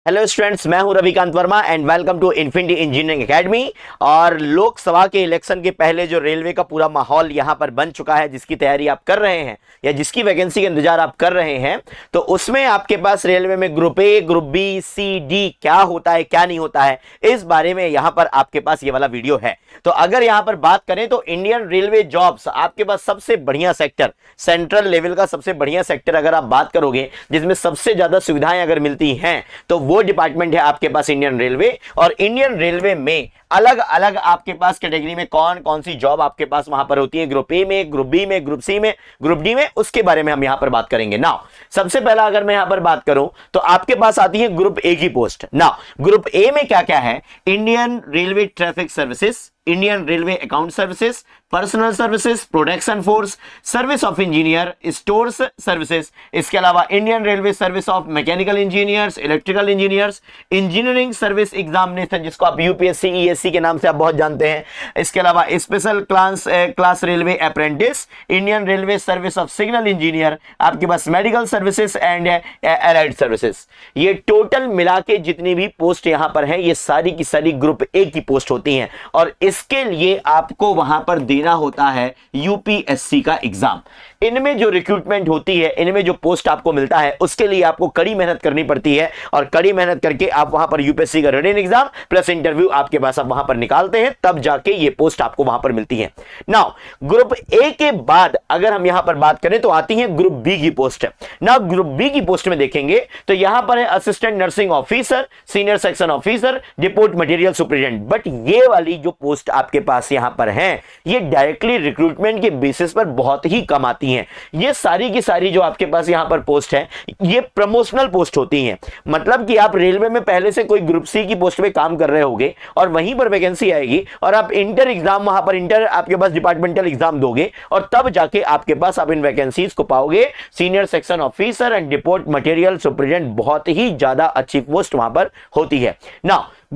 Hello students, मैं हूं Ravikant Verma and welcome to infinity engineering academy. और लोकसभा के इलेक्शन के पहले जो रेलवे का पूरा माहौल यहां पर बन चुका है, जिसकी तैयारी आप कर रहे हैं या जिसकी वैकेंसी का इंतजार आप कर रहे हैं, तो उसमें आपके पास रेलवे में group A, group B, C, D क्या होता है क्या नहीं होता है, इस बारे में यहां पर आपके पास ये वाला वीडियो है। तो अगर यहां पर बात करें तो इंडियन रेलवे जॉब्स आपके पास सबसे बढ़िया सेक्टर, सेंट्रल लेवल का सबसे बढ़िया सेक्टर अगर आप बात करोगे जिसमें सबसे ज्यादा सुविधाएं अगर मिलती हैं तो वो डिपार्टमेंट है आपके पास इंडियन रेलवे। और इंडियन रेलवे में अलग अलग आपके पास कैटेगरी में कौन कौन सी जॉब आपके पास वहां पर होती है, ग्रुप ए में, ग्रुप बी में, ग्रुप सी में, ग्रुप डी में, उसके बारे में हम यहां पर बात करेंगे। नाउ सबसे पहला अगर मैं यहां पर बात करूं तो आपके पास आती है ग्रुप ए की पोस्ट। नाउ ग्रुप ए में क्या क्या है? Indian railway traffic services, Indian railway account services, personal services, production force, service of engineer, stores services, इसके अलावा Indian railway service of mechanical engineers, electrical engineers, engineering service examination जिसको आप UPSC, ESC के नाम से आप बहुत जानते हैं, इसके अलावा special class railway apprentice, Indian railway service of signal engineer, आपके पास medical services and allied services. ये टोटल मिला के जितनी भी पोस्ट यहां पर है ये सारी की सारी ग्रुप ए की पोस्ट होती हैं और इसके लिए आपको वहां पर देना होता है यूपीएससी का एग्जाम। इनमें जो रिक्रूटमेंट होती है, इनमें जो पोस्ट आपको मिलता है, उसके लिए आपको कड़ी मेहनत करनी पड़ती है और कड़ी मेहनत करके आप वहां पर यूपीएससी का रिटन एग्जाम प्लस इंटरव्यू आपके पास आप वहां पर निकालते हैं, तब जाके ये पोस्ट आपको वहां पर मिलती है। नाउ ग्रुप ए के बाद अगर हम यहां पर बात करें तो आती है ग्रुप बी की पोस्ट। नाउ ग्रुप बी की पोस्ट में देखेंगे तो यहां पर है assistant nursing officer, senior section officer, depot material superintendent. But ये वाली जो पोस्ट आपके पास यहां पर है ये डायरेक्टली रिक्रूटमेंट के बेसिस पर बहुत ही कम आती हैं। ये सारी की सारी जो आपके पास यहां पर पोस्ट है ये प्रमोशनल पोस्ट होती हैं। मतलब कि आप रेलवे में पहले से कोई ग्रुप सी की पोस्ट पे काम कर रहे होगे और वहीं पर वैकेंसी आएगी और आप इंटर एग्जाम, वहां पर इंटर आपके पास डिपार्टमेंटल एग्जाम दोगे और तब जाके आपके पास आप इन वैकेंसीज को पाओगे। Senior section officer and depot material superintendent बहुत ही ज्यादा अच्छी पोस्ट वहां पर होती है। ना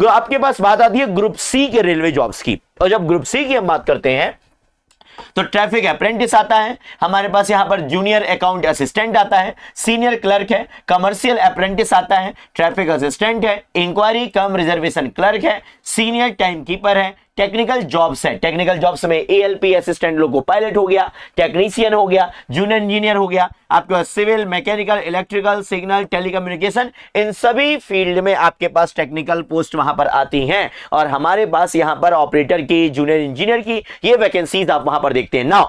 आपके पास बात आती है ग्रुप सी के रेलवे जॉब्स की। और जब ग्रुप सी की हम बात करते हैं तो ट्रैफिक अप्रेंटिस आता है हमारे पास, यहां पर जूनियर अकाउंट असिस्टेंट आता है, सीनियर क्लर्क है, कमर्शियल अप्रेंटिस आता है, ट्रैफिक असिस्टेंट है, इंक्वायरी कम रिजर्वेशन क्लर्क है, सीनियर टाइम कीपर है, टेक्निकल जॉब्स है। टेक्निकल जॉब्स में एएलपी असिस्टेंट लोको पायलट हो गया, टेक्नीशियन हो गया, जूनियर इंजीनियर हो गया, आपके पास civil, mechanical, electrical, signal, telecommunication, इन सभी फील्ड में आपके पास टेक्निकल पोस्ट वहां पर आती हैं। और हमारे पास यहां पर ऑपरेटर की, जूनियर इंजीनियर की ये वैकेंसीज आप वहां पर देखते हैं। नाउ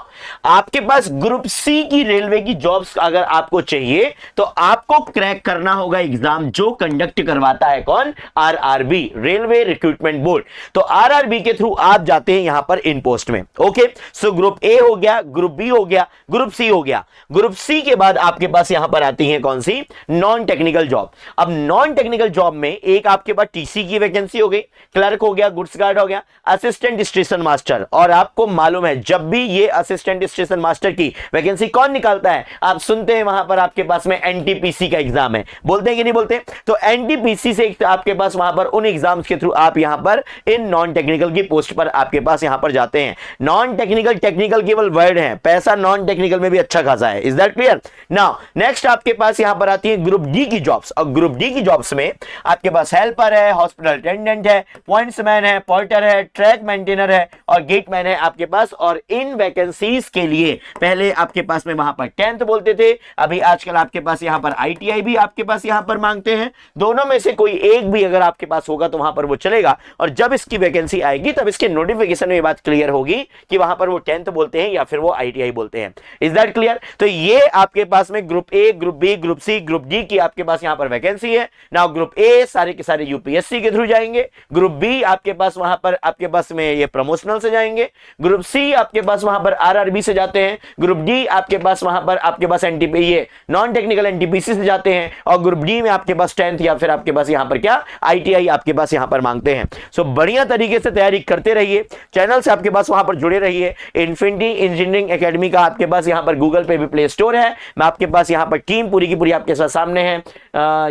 आपके पास ग्रुप सी की रेलवे की जॉब्स अगर आपको चाहिए तो आपको क्रैक करना होगा एग्जाम जो कंडक्ट करवाता है कौन? RRB, railway recruitment board. तो आरआरबी के थ्रू आप जाते हैं यहां पर इन पोस्ट में। ओके, सो ग्रुप ए हो गया, ग्रुप बी हो गया, ग्रुप सी हो गया। ग्रुप सी के बाद आपके पास यहां पर आती है कौन सी? Non technical job. अब नॉन टेक्निकल जॉब में एक आपके पास टीसी की वैकेंसी हो गई, क्लर्क हो गया, गुड्स गार्ड हो गया, असिस्टेंट स्टेशन मास्टर। और आपको मालूम है जब भी ये असिस्टेंट स्टेशन मास्टर की वैकेंसी कौन निकालता है? आप सुनते हैं वहां पर आपके पास में एनटीपीसी का एग्जाम है, बोलते हैं कि नहीं बोलते? तो एनटीपीसी से आपके पास वहां पर उन एग्जाम्स के थ्रू आप यहां पर इन नॉन टेक्निकल की पोस्ट पर आपके पास यहां पर जाते हैं। नॉन टेक्निकल, टेक्निकल केवल वर्ड है, पैसा नॉन टेक्निकल में भी अच्छा खासा है। Is that clear? Now next आपके पास यहां पर आती है ग्रुप डी की जॉब्स। और ग्रुप डी की जॉब्स में आपके पास हेल्पर है, हॉस्पिटल अटेंडेंट है, पॉइंट्समैन है, पोर्टर है, ट्रैक मेंटेनर है और गेटमैन है आपके पास। और इन वैकेंसीज के लिए पहले आपके पास में वहां पर 10th बोलते थे, अभी आजकल आपके पास यहां पर आईटीआई भी आपके पास यहां पर मांगते हैं। दोनों में से कोई एक भी अगर आपके पास होगा तो वहां पर वो चलेगा। और जब इसकी वैकेंसी आएगी तब इसके नोटिफिकेशन में ये बात क्लियर होगी कि वहां पर वो 10th बोलते हैं या फिर वो आईटीआई बोलते हैं। Is that clear? तो ये आपके पास में group A, group B, group C, group D की आपके पास यहां पर वैकेंसी है। नाउ ग्रुप ए सारे के सारे यूपीएससी के थ्रू जाएंगे, ग्रुप बी आपके पास वहां पर आपके पास में ये प्रमोशनल से जाएंगे, ग्रुप सी आपके पास वहां पर आरआरबी से जाते हैं, ग्रुप डी आपके पास वहां पर आपके पास एनटीपी, ये नॉन टेक्निकल एनटीपीसी से जाते हैं और ग्रुप डी में आपके पास 10th या फिर आपके पास यहां पर क्या आईटीआई आपके पास यहां पर मांगते हैं। सो बढ़िया तरीके से तैयारी करते रहिए, चैनल से आपके पास वहां पर जुड़े रहिए। इन्फिनिटी इंजीनियरिंग एकेडमी का आपके पास यहां पर गूगल पे भी प्ले स्टोर है। मैं आपके पास यहां पर टीम पूरी की पूरी आपके सामने है।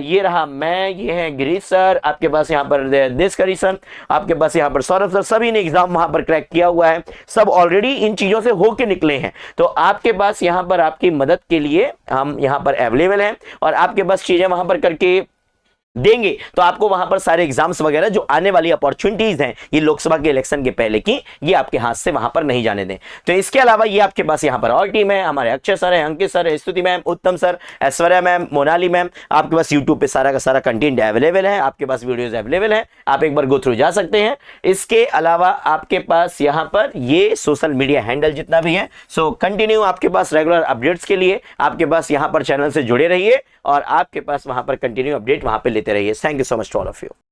ये रहा मैं, ये है गिरीश सर, आपके पास यहां पर देशकरी सर, आपके पास यहां पर सौरभ सर, सभी ने एग्जाम वहां पर क्रैक किया हुआ है, सब ऑलरेडी इन चीजों से होके निकले हैं। तो आपके पास यहां पर आपकी मदद के लिए हम यहां पर अवेलेबल हैं और आपके पास चीजें वहां पर करके देंगे तो आपको वहां पर सारे एग्जाम्स वगैरह जो आने वाली अपॉर्चुनिटीज हैं ये लोकसभा के इलेक्शन के पहले की, ये आपके हाथ से वहां पर नहीं जाने दें। तो इसके अलावा ये आपके पास यहां पर और टीम है, हमारे अक्षय सर है, अंकित सर है, स्तुति मैम, उत्तम sir, Aishwarya ma'am, Monali ma'am, आपके पास यूट्यूब पे सारा का सारा कंटेंट अवेलेबल है, आपके पास वीडियोज अवेलेबल है, आप एक बार गो थ्रू जा सकते हैं। इसके अलावा आपके पास यहां पर ये सोशल मीडिया हैंडल जितना भी है, सो कंटिन्यू आपके पास रेगुलर अपडेट्स के लिए आपके पास यहां पर चैनल से जुड़े रहिए और आपके पास वहां पर कंटिन्यू अपडेट वहां पे लेते रहिए। Thank you so much to all of you.